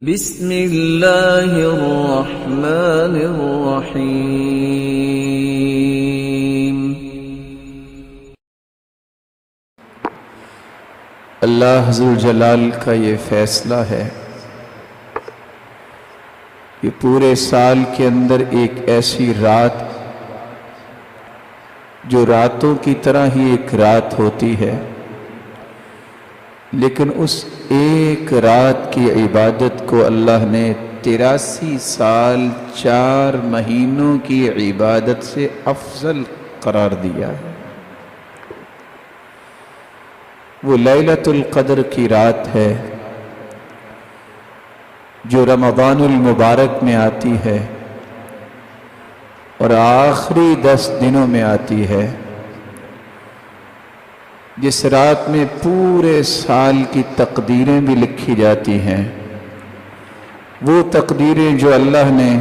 بسم اللہ الرحمن الرحیم۔ اللہ ذوالجلال کا یہ فیصلہ ہے کہ پورے سال کے اندر ایک ایسی رات جو راتوں کی طرح ہی ایک رات ہوتی ہے، لیکن اس ایک رات کی عبادت کو اللہ نے 83 سال 4 مہینوں کی عبادت سے افضل قرار دیا ہے۔ وہ لیلۃ القدر کی رات ہے جو رمضان المبارک میں آتی ہے اور آخری 10 دنوں میں آتی ہے، جس رات میں پورے سال کی تقدیریں بھی لکھی جاتی ہیں، وہ تقدیریں جو اللہ نے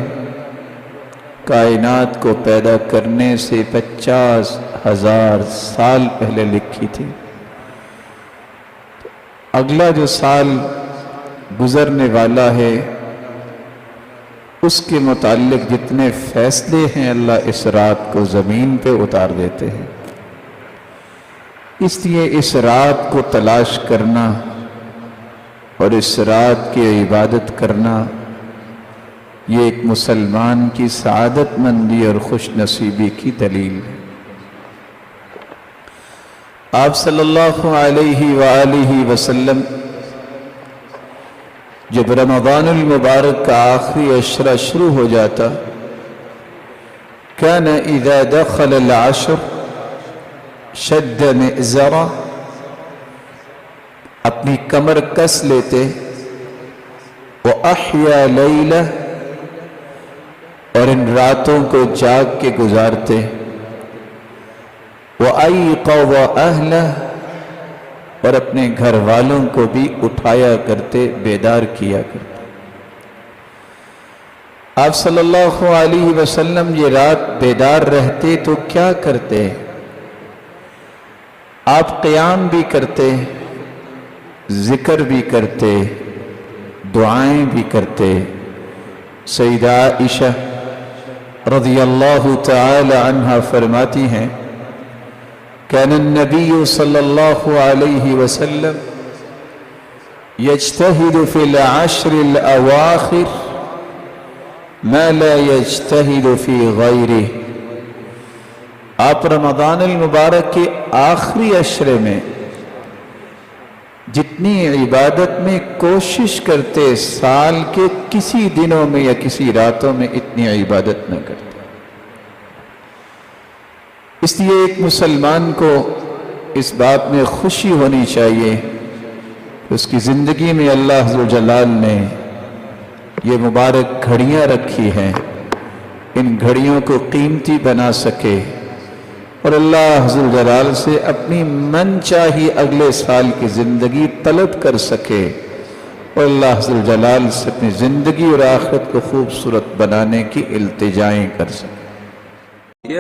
کائنات کو پیدا کرنے سے 50,000 سال پہلے لکھی تھی۔ اگلا جو سال گزرنے والا ہے اس کے متعلق جتنے فیصلے ہیں اللہ اس رات کو زمین پہ اتار دیتے ہیں۔ اس لیے اس رات کو تلاش کرنا اور اس رات کی عبادت کرنا یہ ایک مسلمان کی سعادت مندی اور خوش نصیبی کی دلیل ہے۔ آپ صلی اللہ علیہ وآلہ وسلم جب رمضان المبارک کا آخری عشرہ شروع ہو جاتا، كان اذا دخل العشر شد مئزرا، اپنی کمر کس لیتے، وَأَحْيَا لَيْلَةً، اور ان راتوں کو جاگ کے گزارتے، وَأَيْقَظَ أَهْلَهُ، اور اپنے گھر والوں کو بھی اٹھایا کرتے، بیدار کیا کرتے۔ آپ صلی اللہ علیہ وسلم یہ رات بیدار رہتے تو کیا کرتے؟ آپ قیام بھی کرتے، ذکر بھی کرتے، دعائیں بھی کرتے۔ سیدہ عائشہ رضی اللہ تعالی عنہا فرماتی ہیں، كان النبي صلی اللہ علیہ وسلم يجتهد في العشر الأواخر ما لا يجتهد في غيره۔ آپ رمضان المبارک کے آخری عشرے میں جتنی عبادت میں کوشش کرتے، سال کے کسی دنوں میں یا کسی راتوں میں اتنی عبادت نہ کرتے۔ اس لیے ایک مسلمان کو اس بات میں خوشی ہونی چاہیے کہ اس کی زندگی میں اللہ ذوالجلال نے یہ مبارک گھڑیاں رکھی ہیں، ان گھڑیوں کو قیمتی بنا سکے اور اللہ ذوالجلال سے اپنی من چاہی اگلے سال کی زندگی طلب کر سکے اور اللہ ذوالجلال سے اپنی زندگی اور آخرت کو خوبصورت بنانے کی التجائیں کر سکے۔